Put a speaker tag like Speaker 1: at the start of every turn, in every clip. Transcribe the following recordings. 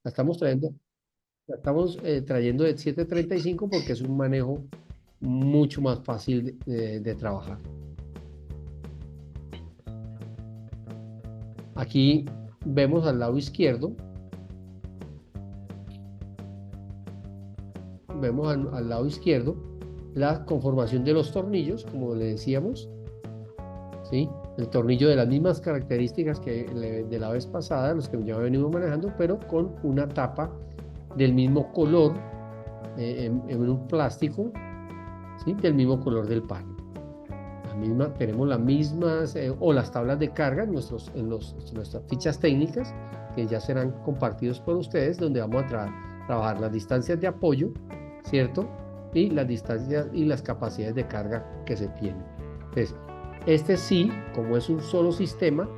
Speaker 1: La estamos trayendo de 735 porque es un manejo mucho más fácil de trabajar. Aquí vemos al lado izquierdo, al lado izquierdo la conformación de los tornillos, como le decíamos, ¿sí? El tornillo de las mismas características que de la vez pasada, los que ya venimos manejando, pero con una tapa del mismo color, en un plástico, ¿sí? Del mismo color del panel. Tenemos las mismas, o las tablas de carga nuestras fichas técnicas, que ya serán compartidos por ustedes, donde vamos a trabajar las distancias de apoyo, ¿cierto? Y las distancias y las capacidades de carga que se tienen. Entonces, este sí, como es un solo sistema,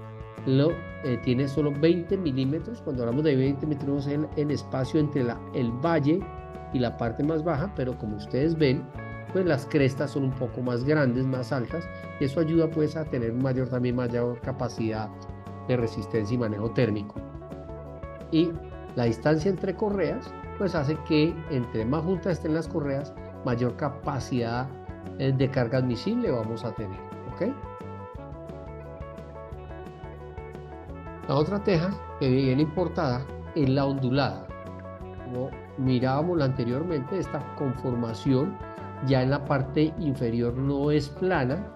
Speaker 1: tiene solo 20 milímetros. Cuando hablamos de 20 milímetros, es el espacio entre el valle y la parte más baja, pero como ustedes ven, pues las crestas son un poco más grandes, más altas, y eso ayuda pues a tener mayor capacidad de resistencia y manejo térmico. Y la distancia entre correas, pues hace que entre más juntas estén las correas, mayor capacidad de carga admisible vamos a tener, ¿ok? La otra teja que viene importada es la ondulada. Como mirábamos anteriormente, esta conformación ya en la parte inferior no es plana,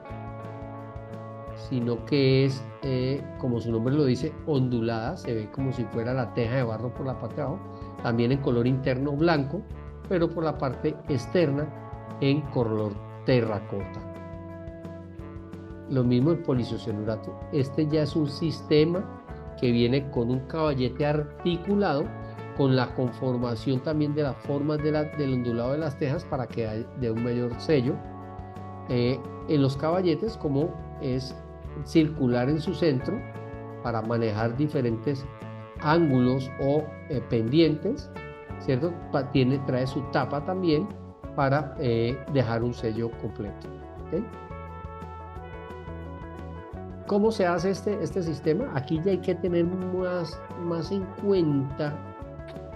Speaker 1: sino que es, como su nombre lo dice, ondulada. Se ve como si fuera la teja de barro por la parte de abajo, también en color interno blanco, pero por la parte externa en color terracota. Lo mismo el poliisocianurato. Este ya es un sistema que viene con un caballete articulado, con la conformación también de las formas del ondulado de las tejas para que dé un mayor sello. En los caballetes, como es circular en su centro para manejar diferentes ángulos o pendientes, ¿cierto? Trae su tapa también para dejar un sello completo. ¿Okay? ¿Cómo se hace este sistema? Aquí ya hay que tener más en cuenta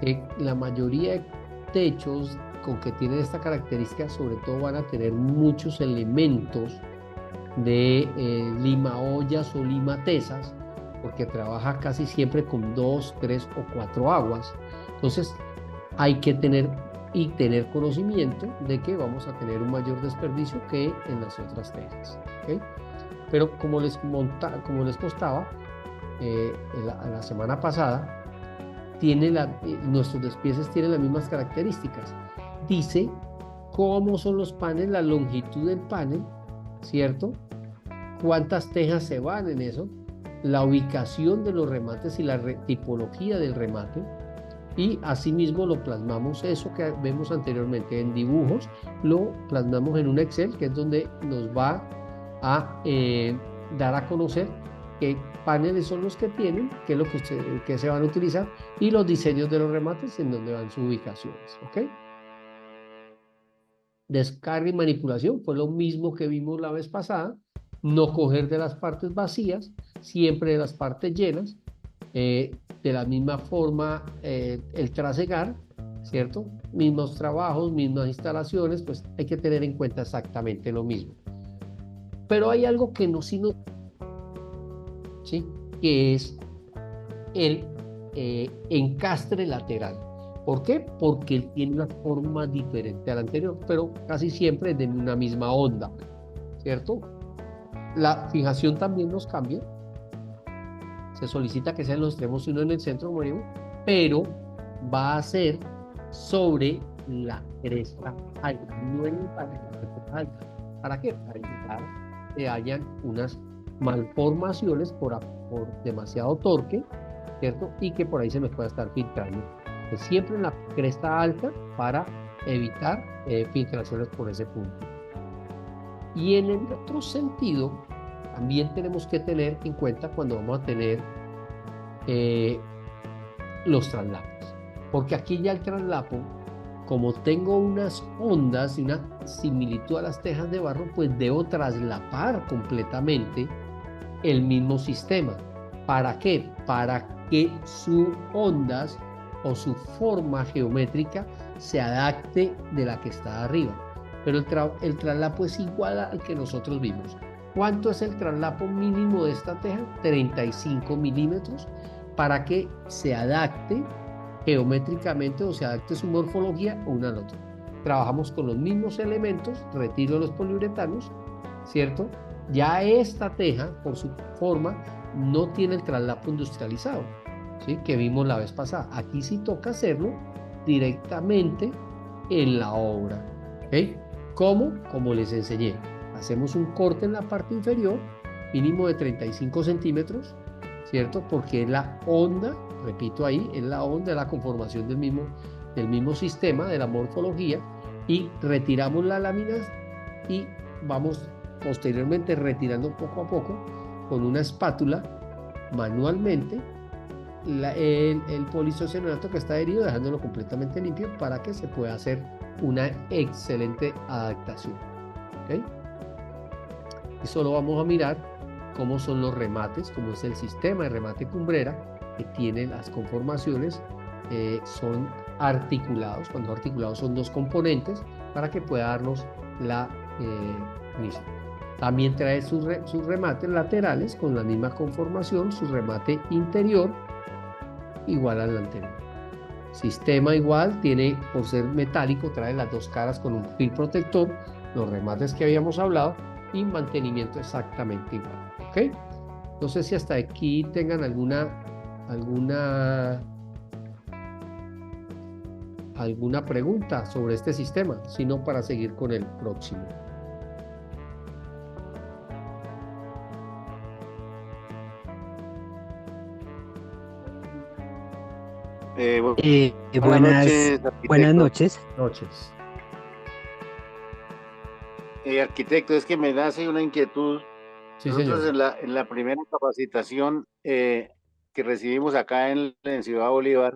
Speaker 1: que la mayoría de techos con que tienen esta característica, sobre todo van a tener muchos elementos de limaollas o limatesas, porque trabaja casi siempre con 2, 3 o 4 aguas. Entonces hay que tener conocimiento de que vamos a tener un mayor desperdicio que en las otras tejas. ¿Okay? Pero como les contaba la semana pasada, nuestros despieces tienen las mismas características. Dice cómo son los paneles, la longitud del panel, ¿cierto? Cuántas tejas se van en eso, la ubicación de los remates y la tipología del remate, y asimismo lo plasmamos, eso que vemos anteriormente en dibujos, lo plasmamos en un Excel, que es donde nos va a dar a conocer qué paneles son los que tienen, qué es lo que se van a utilizar, y los diseños de los remates en donde van sus ubicaciones, ¿ok? Descarga y manipulación fue lo mismo que vimos la vez pasada, no coger de las partes vacías, siempre de las partes llenas, de la misma forma el trasegar, ¿cierto? Mismos trabajos, mismas instalaciones, pues hay que tener en cuenta exactamente lo mismo. Pero hay algo que no, sino, ¿sí? Que es el encastre lateral. ¿Por qué? Porque él tiene una forma diferente al anterior, pero casi siempre es de una misma onda, ¿cierto? La fijación también nos cambia. Se solicita que sean los extremos y uno en el centro, como digo, pero va a ser sobre la cresta alta, no en la cresta alta. ¿Para qué? Para evitar que hayan unas malformaciones por demasiado torque, ¿cierto? Y que por ahí se nos pueda estar filtrando. Entonces, siempre en la cresta alta para evitar filtraciones por ese punto. Y en el otro sentido, también tenemos que tener en cuenta cuando vamos a tener los traslapos. Porque aquí ya el traslapo, como tengo unas ondas y una similitud a las tejas de barro, pues debo traslapar completamente el mismo sistema. ¿Para qué? Para que sus ondas o su forma geométrica se adapte de la que está arriba. Pero el traslapo es igual al que nosotros vimos. ¿Cuánto es el traslapo mínimo de esta teja? 35 milímetros para que se adapte geométricamente o se adapte su morfología una al otro. Trabajamos con los mismos elementos, retiro los poliuretanos, ¿cierto? Ya esta teja, por su forma, no tiene el traslapo industrializado, ¿sí? Que vimos la vez pasada. Aquí sí toca hacerlo directamente en la obra, ¿ok? ¿Cómo? Como les enseñé. Hacemos un corte en la parte inferior, mínimo de 35 centímetros, ¿cierto? Porque es la onda, repito ahí, es la onda, la conformación del mismo sistema, de la morfología, y retiramos las láminas y vamos posteriormente retirando poco a poco con una espátula manualmente el poliisocianato que está adherido, dejándolo completamente limpio para que se pueda hacer una excelente adaptación. ¿Okay? Y solo vamos a mirar cómo son los remates, cómo es el sistema de remate cumbrera, que tiene las conformaciones, son articulados. Cuando articulados son dos componentes para que pueda darnos la misma. También trae sus remates laterales con la misma conformación, su remate interior igual al anterior. Sistema igual, tiene, por ser metálico, trae las dos caras con un fil protector, los remates que habíamos hablado y mantenimiento exactamente igual. ¿Ok? No sé si hasta aquí tengan alguna pregunta sobre este sistema, sino para seguir con el próximo.
Speaker 2: Buenas noches.
Speaker 3: Arquitecto, es que me nace una inquietud.
Speaker 1: Sí,
Speaker 3: nosotros
Speaker 1: señor.
Speaker 3: en la primera capacitación que recibimos acá en Ciudad Bolívar,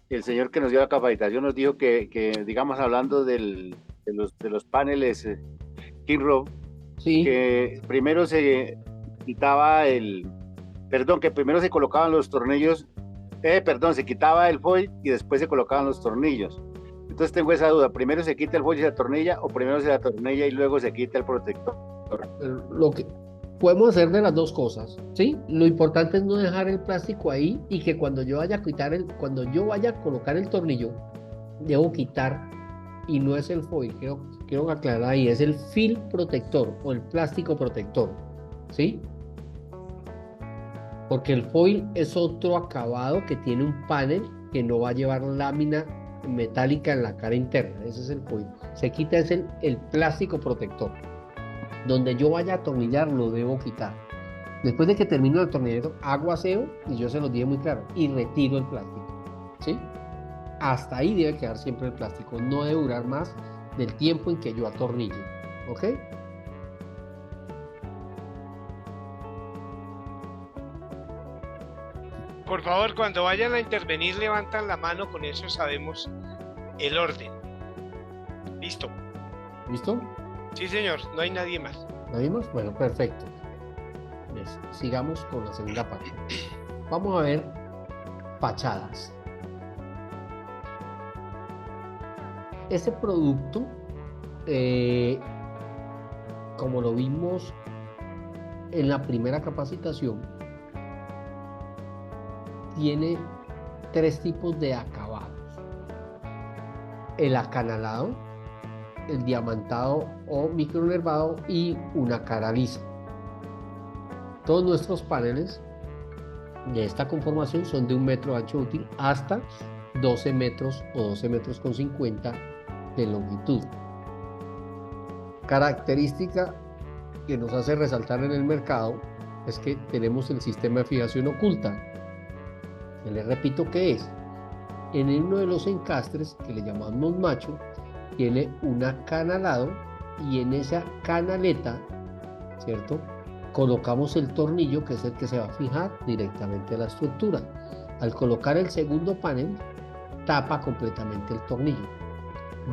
Speaker 3: el señor que nos dio la capacitación nos dijo que digamos, hablando de los paneles Kinroad,
Speaker 1: sí,
Speaker 3: que primero se quitaba que primero se colocaban los tornillos, se quitaba el foil y después se colocaban los tornillos. Entonces tengo esa duda, ¿primero se quita el foil y se atornilla o primero se atornilla y luego se quita el protector?
Speaker 1: Lo que podemos hacer de las dos cosas, ¿sí? Lo importante es no dejar el plástico ahí y que cuando yo vaya a colocar el tornillo, debo quitar, y no es el foil, quiero aclarar ahí, es el film protector o el plástico protector, ¿sí? Porque el foil es otro acabado que tiene un panel que no va a llevar lámina metálica en la cara interna. Ese es el foil. Se quita el plástico protector. Donde yo vaya a atornillar lo debo quitar. Después de que termino el atornillamiento, hago aseo, y yo se los dije muy claro, y retiro el plástico, ¿sí? Hasta ahí debe quedar siempre el plástico. No debe durar más del tiempo en que yo atornille, ¿ok?
Speaker 4: Por favor, cuando vayan a intervenir, levantan la mano, con eso sabemos el orden. ¿Listo?
Speaker 1: ¿Listo?
Speaker 4: Sí, señor, no hay nadie más.
Speaker 1: ¿Nadie más? Bueno, perfecto. Sigamos con la segunda parte. Vamos a ver fachadas. Ese producto, como lo vimos en la primera capacitación, tiene tres tipos de acabados: el acanalado, el diamantado o micronervado y una cara lisa. Todos nuestros paneles de esta conformación son de 1 metro de ancho útil hasta 12 metros o 12 metros con 50 de longitud. Característica que nos hace resaltar en el mercado es que tenemos el sistema de fijación oculta. Les repito qué es. En uno de los encastres, que le llamamos macho, tiene un acanalado, y en esa canaleta, ¿cierto?, colocamos el tornillo, que es el que se va a fijar directamente a la estructura. Al colocar el segundo panel, tapa completamente el tornillo.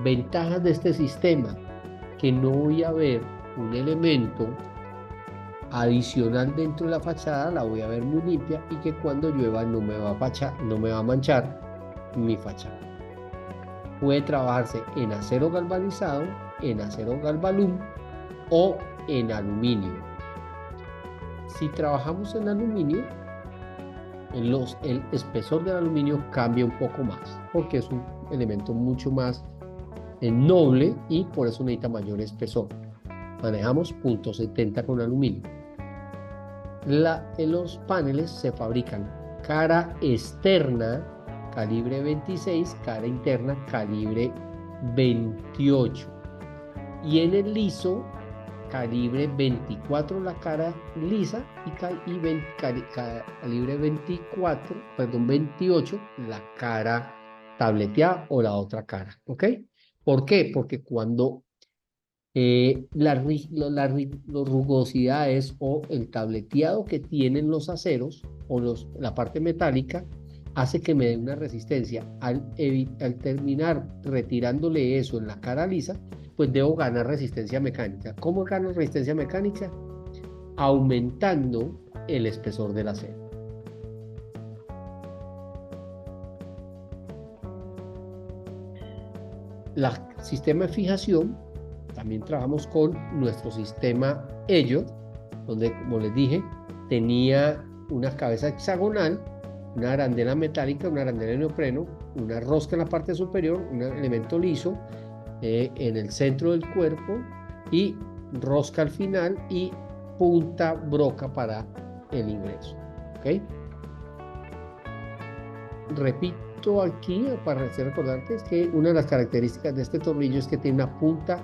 Speaker 1: Ventajas de este sistema: que no voy a ver un elemento adicional dentro de la fachada, la voy a ver muy limpia, y que cuando llueva no me va a manchar mi fachada. Puede trabajarse en acero galvanizado, en acero galvalum o en aluminio. Si trabajamos en aluminio, el espesor del aluminio cambia un poco más, porque es un elemento mucho más noble y por eso necesita mayor espesor. Manejamos .70 con aluminio. Los paneles se fabrican cara externa calibre 26, cara interna calibre 28, y en el liso calibre 24 la cara lisa y calibre 28 la cara tableteada o la otra cara, ¿ok? ¿Por qué? Porque cuando las rugosidades o el tableteado que tienen los aceros o la parte metálica hace que me dé una resistencia. Al terminar retirándole eso en la cara lisa, pues debo ganar resistencia mecánica. ¿Cómo gano resistencia mecánica? Aumentando el espesor del acero. El sistema de fijación, también trabajamos con nuestro sistema Elliott, donde, como les dije, tenía una cabeza hexagonal, una arandela metálica, una arandela de neopreno, una rosca en la parte superior, un elemento liso en el centro del cuerpo y rosca al final y punta broca para el ingreso. ¿Okay? Repito aquí para recordarte que una de las características de este tornillo es que tiene una punta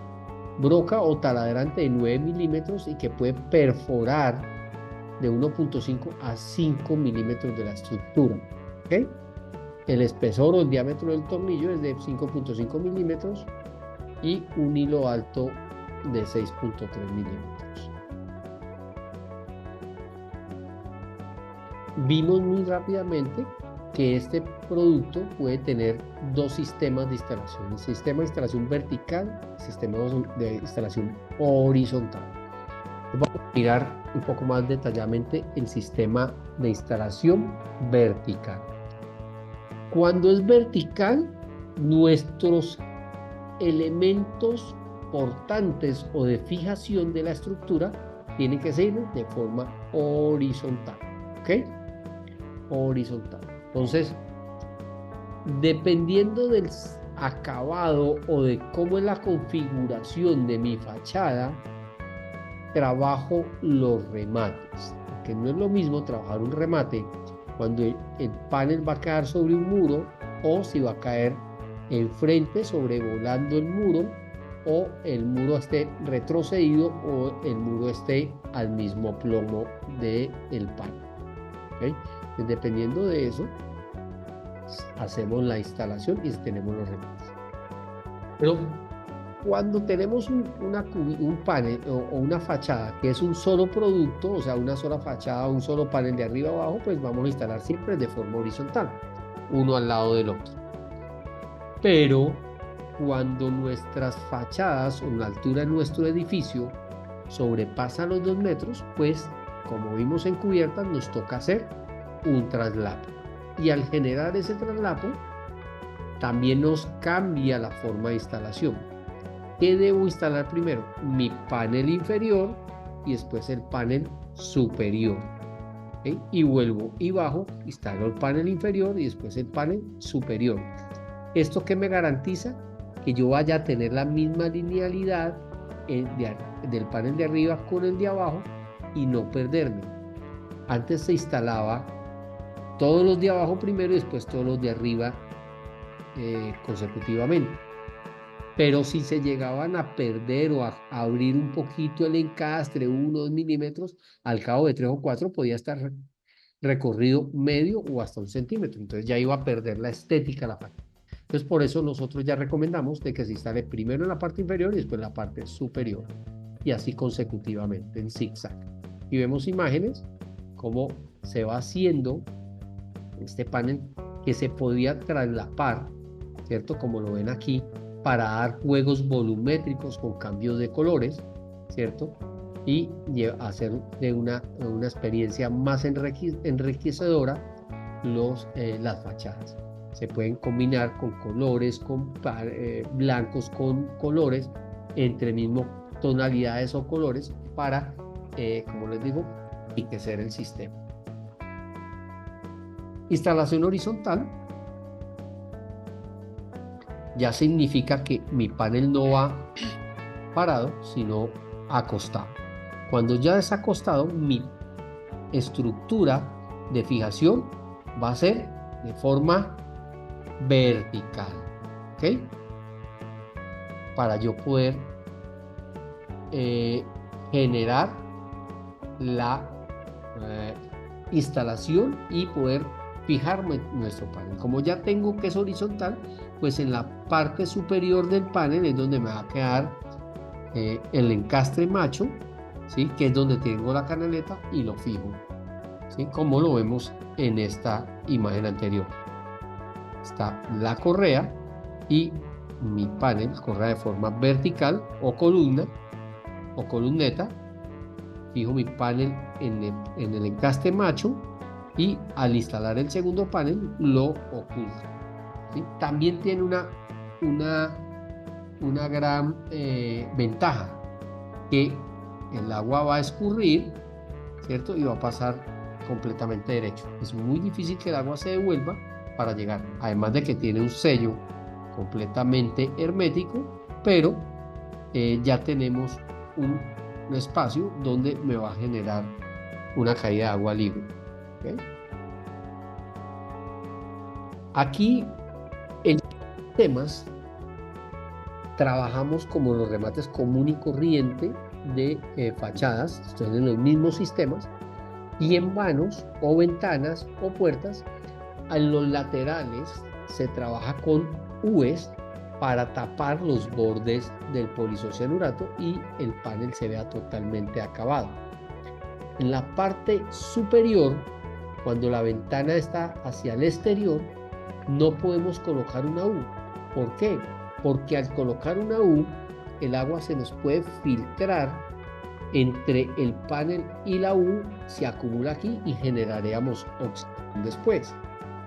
Speaker 1: broca o taladrante de 9 milímetros y que puede perforar de 1.5 a 5 milímetros de la estructura. ¿Okay? El espesor o el diámetro del tornillo es de 5.5 milímetros y un hilo alto de 6.3 milímetros. Vimos muy rápidamente que este producto puede tener dos sistemas de instalación: el sistema de instalación vertical, el sistema de instalación horizontal. Vamos a mirar un poco más detalladamente el sistema de instalación vertical. Cuando es vertical, nuestros elementos portantes o de fijación de la estructura tienen que ser de forma horizontal. ¿Ok? Horizontal. Entonces, dependiendo del acabado o de cómo es la configuración de mi fachada, trabajo los remates, porque no es lo mismo trabajar un remate cuando el panel va a caer sobre un muro o si va a caer enfrente sobrevolando el muro o el muro esté retrocedido o el muro esté al mismo plomo del panel. ¿Okay? Pues dependiendo de eso, hacemos la instalación y tenemos los remates. Pero cuando tenemos un panel o una fachada que es un solo producto, o sea, una sola fachada, un solo panel de arriba abajo, pues vamos a instalar siempre de forma horizontal, uno al lado del otro. Pero cuando nuestras fachadas o la altura de nuestro edificio sobrepasa los 2 metros, pues como vimos en cubierta, nos toca hacer un traslapo. Y al generar ese traslapo, también nos cambia la forma de instalación. ¿Qué debo instalar primero? Mi panel inferior y después el panel superior. ¿Okay? Y vuelvo y bajo, instalo el panel inferior y después el panel superior. ¿Esto qué me garantiza? Que yo vaya a tener la misma linealidad del panel de arriba con el de abajo y no perderme. Antes se instalaba todos los de abajo primero y después todos los de arriba consecutivamente. Pero si se llegaban a perder o a abrir un poquito el encastre, 1 o 2 milímetros, al cabo de 3 o 4 podía estar recorrido medio o hasta 1 centímetro. Entonces ya iba a perder la estética la fachada. Entonces por eso nosotros ya recomendamos de que se instale primero en la parte inferior y después en la parte superior. Y así consecutivamente en zigzag. Y vemos imágenes cómo se va haciendo este panel que se podía traslapar, ¿cierto? Como lo ven aquí, para dar juegos volumétricos con cambios de colores, ¿cierto? Y hacer de una experiencia más enriquecedora las fachadas. Se pueden combinar con colores, blancos con colores, entre mismo tonalidades o colores para, como les digo, enriquecer el sistema. Instalación horizontal ya significa que mi panel no va parado, sino acostado. Cuando ya es acostado, mi estructura de fijación va a ser de forma vertical, ¿ok? Para yo poder generar la instalación y poder fijar nuestro panel. Como ya tengo que es horizontal, pues en la parte superior del panel es donde me va a quedar el encastre macho, ¿sí? Que es donde tengo la canaleta y lo fijo, ¿sí? Como lo vemos en esta imagen anterior. Está la correa y mi panel corre de forma vertical o columna o columneta. Fijo mi panel en el encastre macho y al instalar el segundo panel lo oculto, ¿sí? También tiene una gran ventaja, que el agua va a escurrir, ¿cierto? Y va a pasar completamente derecho. Es muy difícil que el agua se devuelva para llegar, además de que tiene un sello completamente hermético, pero ya tenemos un espacio donde me va a generar una caída de agua libre, ¿okay? Aquí en temas trabajamos como los remates común y corriente de fachadas, están en los mismos sistemas, y en vanos o ventanas o puertas, en los laterales se trabaja con U's para tapar los bordes del polisocianurato y el panel se vea totalmente acabado. En la parte superior, cuando la ventana está hacia el exterior, no podemos colocar una U. ¿Por qué? Porque al colocar una U, el agua se nos puede filtrar entre el panel y la U, se acumula aquí y generaríamos oxidación después.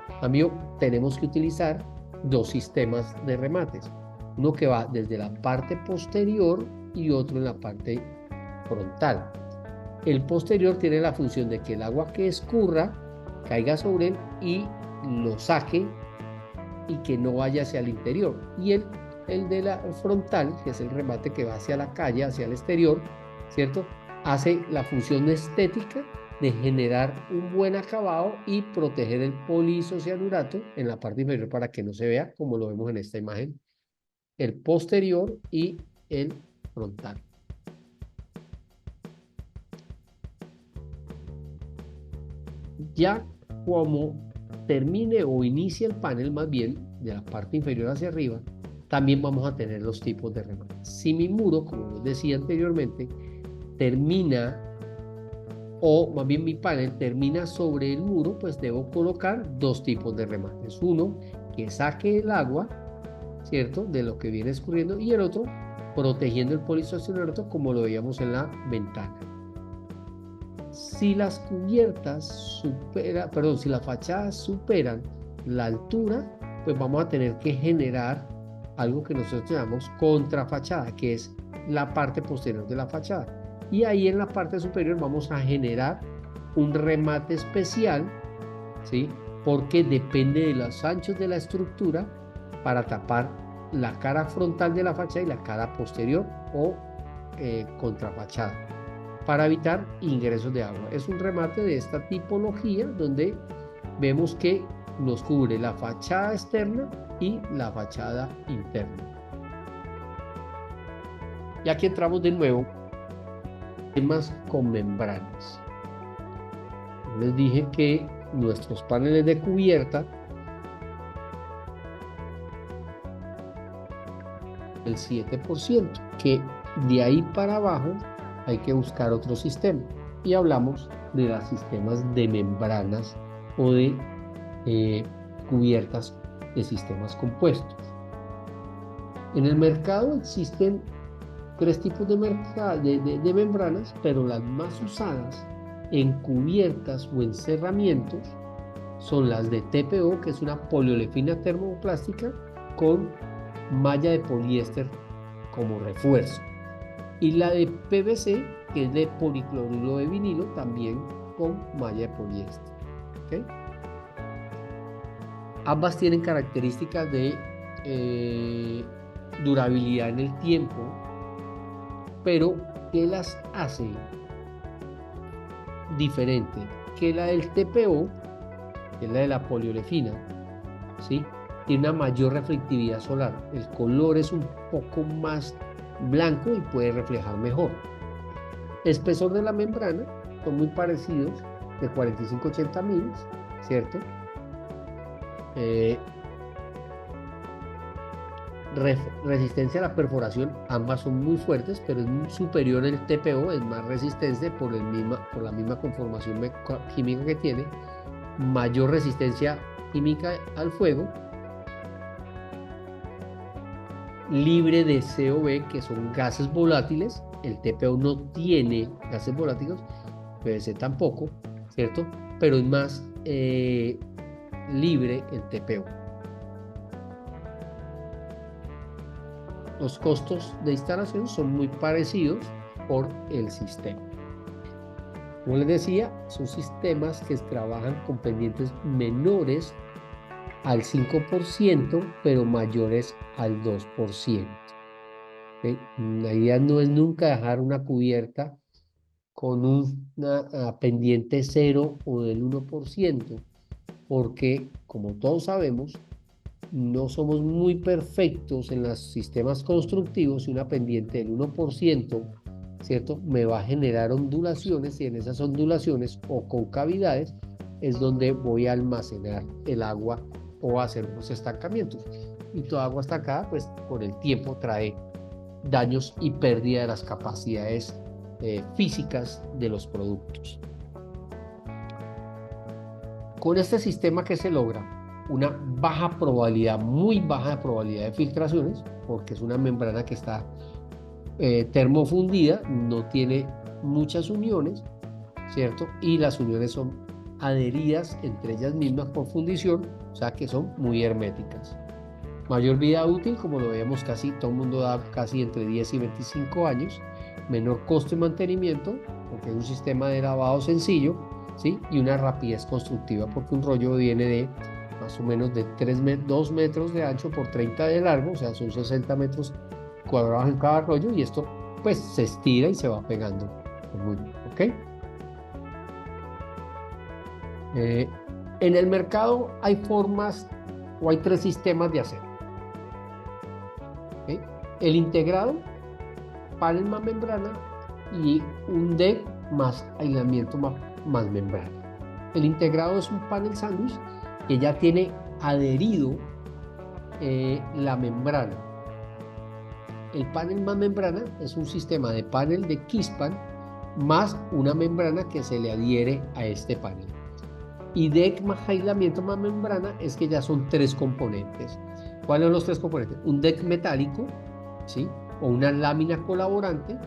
Speaker 1: En cambio, tenemos que utilizar dos sistemas de remates, uno que va desde la parte posterior y otro en la parte frontal. El posterior tiene la función de que el agua que escurra caiga sobre él y lo saque y que no vaya hacia el interior, y el de la frontal, que es el remate que va hacia la calle, hacia el exterior, ¿cierto? Hace la función estética de generar un buen acabado y proteger el polisocianurato en la parte inferior para que no se vea, como lo vemos en esta imagen, el posterior y el frontal. Ya como termine o inicie el panel, más bien de la parte inferior hacia arriba, también vamos a tener los tipos de remate. Si mi muro, como les decía anteriormente, termina, o más bien mi panel termina sobre el muro, pues debo colocar dos tipos de remates. Uno que saque el agua, ¿cierto?, de lo que viene escurriendo, y el otro protegiendo el polisocianurato, como lo veíamos en la ventana. Si las cubiertas si las fachadas superan la altura, pues vamos a tener que generar algo que nosotros llamamos contrafachada, que es la parte posterior de la fachada. Y ahí en la parte superior vamos a generar un remate especial, ¿sí? Porque depende de los anchos de la estructura para tapar la cara frontal de la fachada y la cara posterior o contrafachada, para evitar ingresos de agua. Es un remate de esta tipología donde vemos que nos cubre la fachada externa y la fachada interna. Y aquí entramos de nuevo temas con membranas. Les dije que nuestros paneles de cubierta, el 7%, que de ahí para abajo hay que buscar otro sistema, y hablamos de los sistemas de membranas o de cubiertas de sistemas compuestos. En el mercado existen tres tipos de membranas, pero las más usadas en cubiertas o en cerramientos son las de TPO, que es una poliolefina termoplástica con malla de poliéster como refuerzo, y la de PVC, que es de policloruro de vinilo, también con malla de poliéster. ¿Okay? Ambas tienen características de durabilidad en el tiempo, pero ¿qué las hace diferente? Que la del TPO, que es la de la poliolefina, ¿sí? Tiene una mayor reflectividad solar. El color es un poco más blanco y puede reflejar mejor. El espesor de la membrana son muy parecidos, de 45-80 mil, ¿cierto? Resistencia a la perforación, ambas son muy fuertes, pero es superior el TPO, es más resistente por la misma conformación química que tiene, mayor resistencia química al fuego, libre de COB, que son gases volátiles. El TPO no tiene gases volátiles, PVC tampoco, ¿cierto? Pero es más libre el TPO. Los costos de instalación son muy parecidos por el sistema. Como les decía, son sistemas que trabajan con pendientes menores al 5%, pero mayores al 2%. ¿Okay? La idea no es nunca dejar una cubierta con una pendiente 0 o del 1%, porque, como todos sabemos, no somos muy perfectos en los sistemas constructivos, y una pendiente del 1%, ¿cierto? Me va a generar ondulaciones, y en esas ondulaciones o concavidades es donde voy a almacenar el agua o hacer los estancamientos. Y toda agua estancada, pues por el tiempo trae daños y pérdida de las capacidades físicas de los productos. Con este sistema, ¿qué se logra? Una baja probabilidad, muy baja probabilidad de filtraciones, porque es una membrana que está termofundida, no tiene muchas uniones, ¿cierto? Y las uniones son adheridas entre ellas mismas por fundición, o sea que son muy herméticas. Mayor vida útil, como lo vemos, casi todo el mundo da casi entre 10 y 25 años. Menor costo de mantenimiento, porque es un sistema de lavado sencillo, ¿sí? Y una rapidez constructiva, porque un rollo viene de más o menos de 2 metros de ancho por 30 de largo, o sea, son 60 metros cuadrados en cada rollo, y esto pues se estira y se va pegando. Muy bien, ¿ok? En el mercado hay formas o hay 3 sistemas de acero. ¿Okay? El integrado, panel más membrana, y un deck más aislamiento más membrana. El integrado es un panel sándwich que ya tiene adherido la membrana. El panel más membrana es un sistema de panel de Kingspan más una membrana que se le adhiere a este panel. Y deck más aislamiento más membrana es que ya son 3 componentes. ¿Cuáles son los 3 componentes? Un deck metálico, ¿sí? O una lámina colaborante,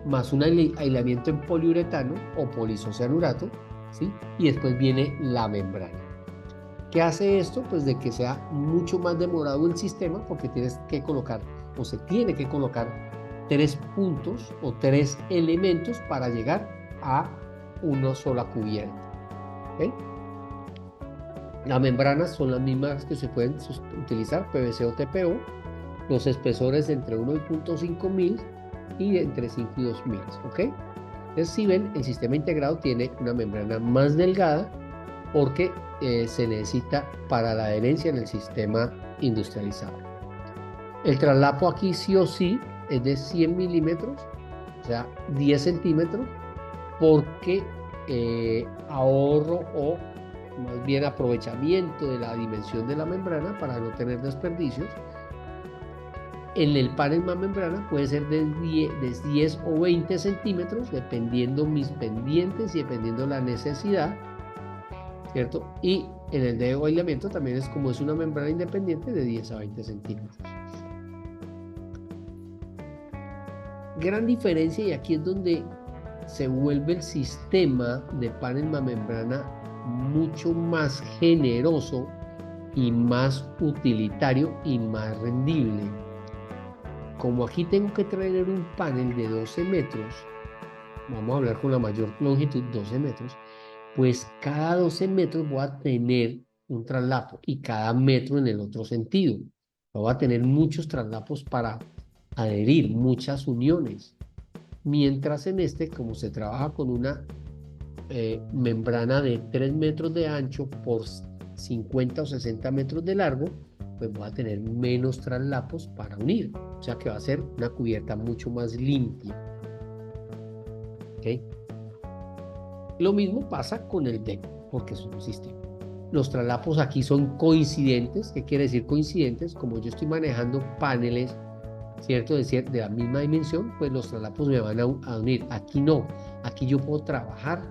Speaker 1: más un aislamiento en poliuretano o poliisocianurato, ¿sí? Y después viene la membrana. ¿Qué hace esto? Pues de que sea mucho más demorado el sistema, porque tienes que colocar, o se tiene que colocar 3 puntos o 3 elementos para llegar a una sola cubierta. ¿Okay? Las membranas son las mismas que se pueden utilizar, PVC o TPO. Los espesores entre 1.5 mil y entre 5 y 2 mil. ¿Ok? Entonces, si ven, el sistema integrado tiene una membrana más delgada, porque se necesita para la adherencia en el sistema industrializado. El traslapo aquí sí o sí es de 100 milímetros, o sea, 10 centímetros, porque ahorro o más bien aprovechamiento de la dimensión de la membrana para no tener desperdicios. En el panel más membrana puede ser de 10 o 20 centímetros, dependiendo mis pendientes y dependiendo la necesidad, ¿cierto? Y en el de aislamiento también es, como es una membrana independiente, de 10 a 20 centímetros. Gran diferencia, y aquí es donde se vuelve el sistema de panel más membrana mucho más generoso y más utilitario y más rendible. Como aquí tengo que traer un panel de 12 metros, vamos a hablar con la mayor longitud, 12 metros, pues cada 12 metros voy a tener un traslapo y cada metro en el otro sentido. Voy a tener muchos traslapos para adherir, muchas uniones. Mientras en este, como se trabaja con una membrana de 3 metros de ancho por 50 o 60 metros de largo, pues voy a tener menos traslapos para unir. O sea que va a ser una cubierta mucho más limpia. ¿Okay? Lo mismo pasa con el deck, porque es un sistema. Los traslapos aquí son coincidentes. ¿Qué quiere decir coincidentes? Como yo estoy manejando paneles, ¿cierto? De la misma dimensión, pues los traslapos me van a unir. Aquí no. Aquí yo puedo trabajar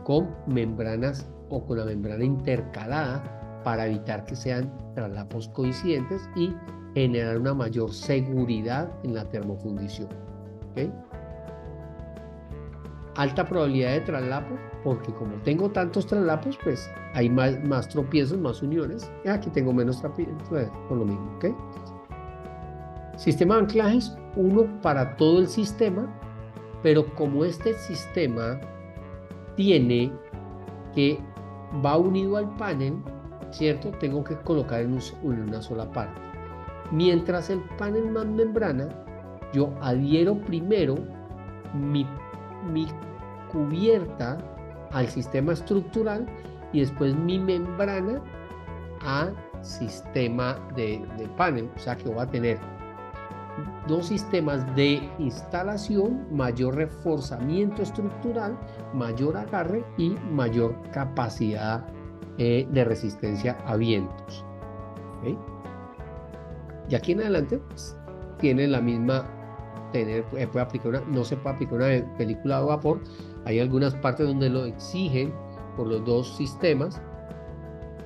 Speaker 1: con membranas o con la membrana intercalada para evitar que sean traslapos coincidentes y generar una mayor seguridad en la termofundición. ¿Okay? Alta probabilidad de traslapo, porque como tengo tantos traslapos, pues hay más tropiezos, más uniones. Y aquí tengo menos tropiezos, pues, por lo mismo. ¿Okay? Sistema de anclajes, uno para todo el sistema, pero como este sistema tiene que va unido al panel, ¿cierto? Tengo que colocar en una sola parte. Mientras el panel más membrana, yo adhiero primero mi cubierta al sistema estructural y después mi membrana al sistema de panel. O sea que voy a tener dos sistemas de instalación, mayor reforzamiento estructural, mayor agarre y mayor capacidad de resistencia a vientos. ¿Okay? Y aquí en adelante pues, tiene la misma, puede aplicar no se puede aplicar una película de vapor. Hay algunas partes donde lo exigen por los dos sistemas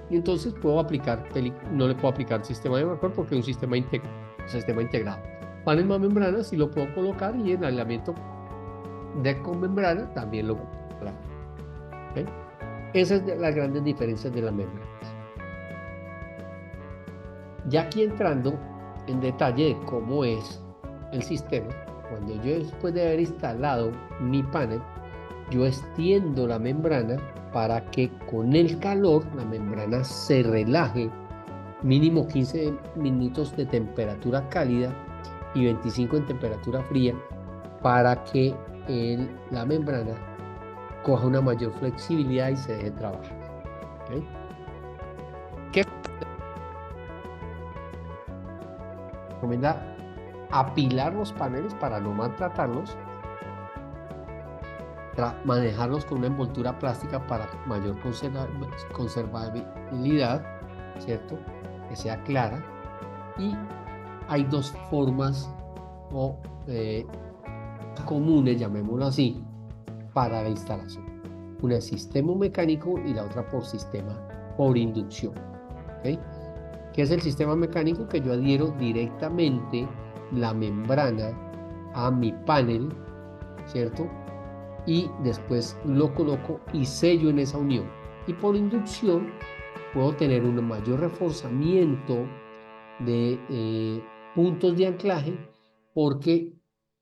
Speaker 1: y entonces puedo aplicar, no le puedo aplicar sistema de vapor porque es un sistema integrado. Panel más membrana sí lo puedo colocar y en aislamiento de con membrana también lo puedo colocar. ¿Okay? Esas son las grandes diferencias de las membranas. Ya aquí entrando en detalle de cómo es el sistema, cuando yo después de haber instalado mi panel, yo extiendo la membrana para que con el calor la membrana se relaje, mínimo 15 minutos de temperatura cálida y 25 en temperatura fría, para que la membrana coja una mayor flexibilidad y se deje trabajar. ¿Okay? ¿Qué recomienda? Apilar los paneles para no maltratarlos, manejarlos con una envoltura plástica para mayor conservabilidad, ¿cierto? Que sea clara. Y hay dos formas comunes, llamémoslo así, para la instalación. Una es sistema mecánico y la otra por inducción. ¿Okay? ¿Qué es el sistema mecánico? Que yo adhiero directamente la membrana a mi panel, ¿cierto? Y después lo coloco y sello en esa unión. Y por inducción puedo tener un mayor reforzamiento de puntos de anclaje, porque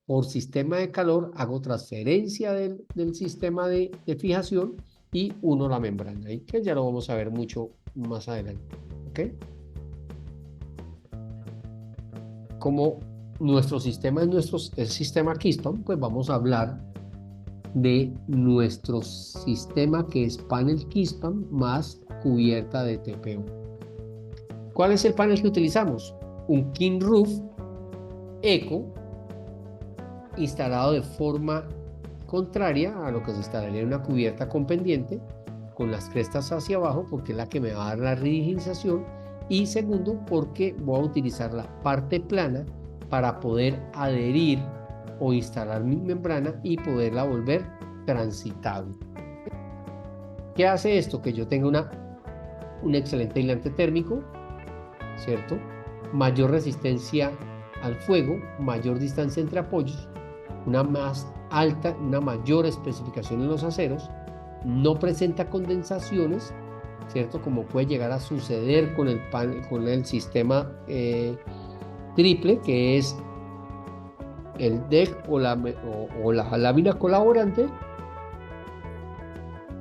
Speaker 1: por sistema de calor hago transferencia del sistema de fijación y uno la membrana, y que ya lo vamos a ver mucho más adelante. ¿Okay? Como nuestro sistema es el sistema Keystone, pues vamos a hablar de nuestro sistema que es panel Keystone más cubierta de TPO. ¿Cuál es el panel que utilizamos? Un King Roof Eco instalado de forma contraria a lo que se instalaría en una cubierta con pendiente, con las crestas hacia abajo, porque es la que me va a dar la rigidización, y segundo, porque voy a utilizar la parte plana para poder adherir o instalar mi membrana y poderla volver transitable. ¿Qué hace esto? Que yo tenga un excelente aislante térmico, ¿cierto? Mayor resistencia al fuego, mayor distancia entre apoyos, una más alta, una mayor especificación en los aceros, no presenta condensaciones, ¿cierto? Como puede llegar a suceder con el sistema triple, que es el deck o la lámina colaborante,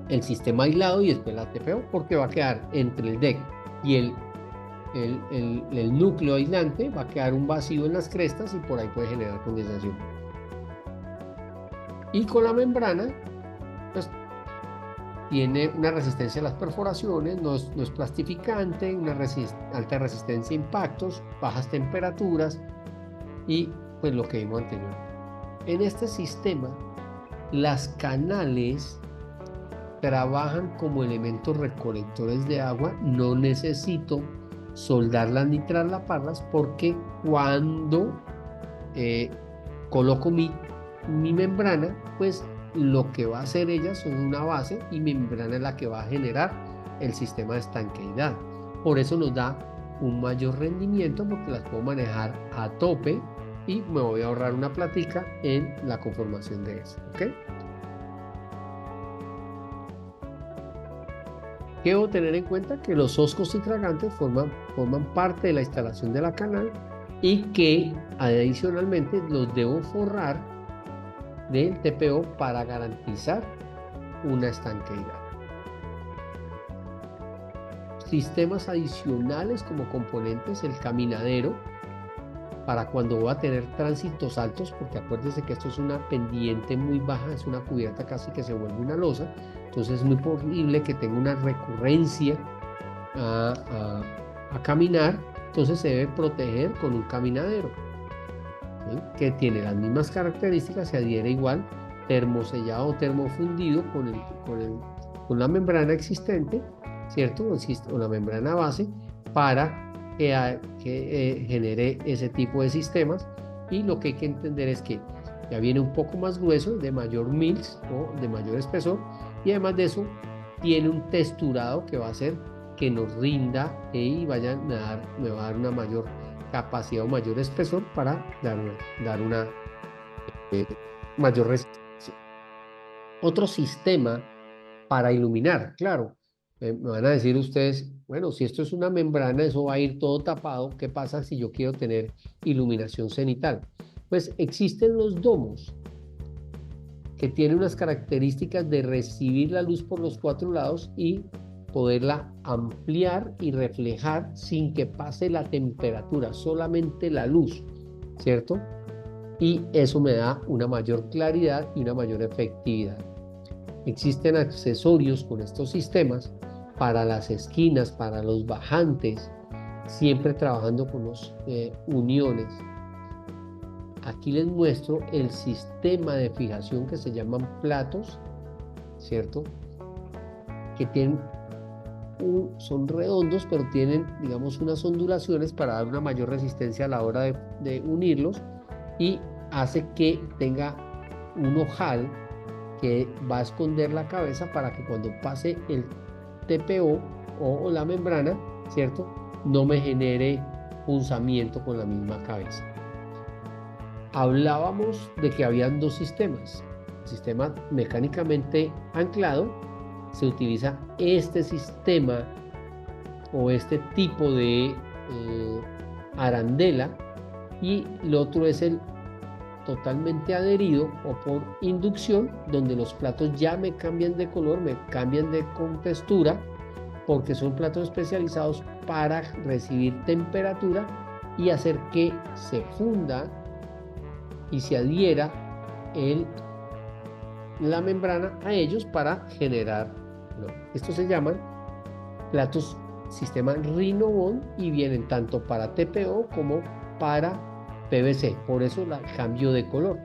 Speaker 1: el sistema aislado y después la TPO, porque va a quedar entre el deck y el núcleo aislante, va a quedar un vacío en las crestas y por ahí puede generar condensación. Y con la membrana, pues tiene una resistencia a las perforaciones, no es plastificante, una alta resistencia a impactos, bajas temperaturas y pues lo que vimos anteriormente. En este sistema, las canales trabajan como elementos recolectores de agua. No necesito soldarlas ni traslaparlas, porque cuando coloco mi membrana, pues lo que va a hacer ella son una base, y mi membrana es la que va a generar el sistema de estanqueidad. Por eso nos da un mayor rendimiento, porque las puedo manejar a tope y me voy a ahorrar una platica en la conformación de eso, ¿ok? ¿Qué debo tener en cuenta? Que los oscos y tragantes forman parte de la instalación de la canal, y que adicionalmente los debo forrar del TPO para garantizar una estanqueidad. Sistemas adicionales como componentes: el caminadero, para cuando voy a tener tránsitos altos, porque acuérdense que esto es una pendiente muy baja, es una cubierta casi que se vuelve una losa, entonces es muy posible que tenga una recurrencia a caminar, entonces se debe proteger con un caminadero, ¿sí? Que tiene las mismas características, se adhiere igual, termosellado o termofundido con la membrana existente, ¿cierto? O la membrana base, para que genere ese tipo de sistemas. Y lo que hay que entender es que ya viene un poco más grueso, de mayor mils o de mayor espesor, y además de eso tiene un texturado que va a hacer que nos rinda y me va a dar una mayor capacidad o mayor espesor para dar una mayor resistencia. Otro sistema para iluminar, claro. Me van a decir ustedes, bueno, si esto es una membrana, eso va a ir todo tapado. ¿Qué pasa si yo quiero tener iluminación cenital? Pues existen los domos, que tienen unas características de recibir la luz por los 4 lados y poderla ampliar y reflejar sin que pase la temperatura, solamente la luz, ¿cierto? Y eso me da una mayor claridad y una mayor efectividad. Existen accesorios con estos sistemas para las esquinas, para los bajantes, siempre trabajando con los uniones. Aquí les muestro el sistema de fijación que se llaman platos, ¿cierto? Que son redondos, pero tienen, digamos, unas ondulaciones para dar una mayor resistencia a la hora de unirlos, y hace que tenga un ojal que va a esconder la cabeza para que cuando pase el TPO o la membrana, ¿cierto?, no me genere punzamiento con la misma cabeza. Hablábamos de que habían dos sistemas. El sistema mecánicamente anclado, se utiliza este sistema o este tipo de arandela, y el otro es el totalmente adherido o por inducción, donde los platos ya me cambian de color, me cambian de contextura, porque son platos especializados para recibir temperatura y hacer que se funda y se adhiera la membrana a ellos para generar. Estos se llaman platos sistema Rhinobond y vienen tanto para TPO como para PVC, por eso el cambio de color.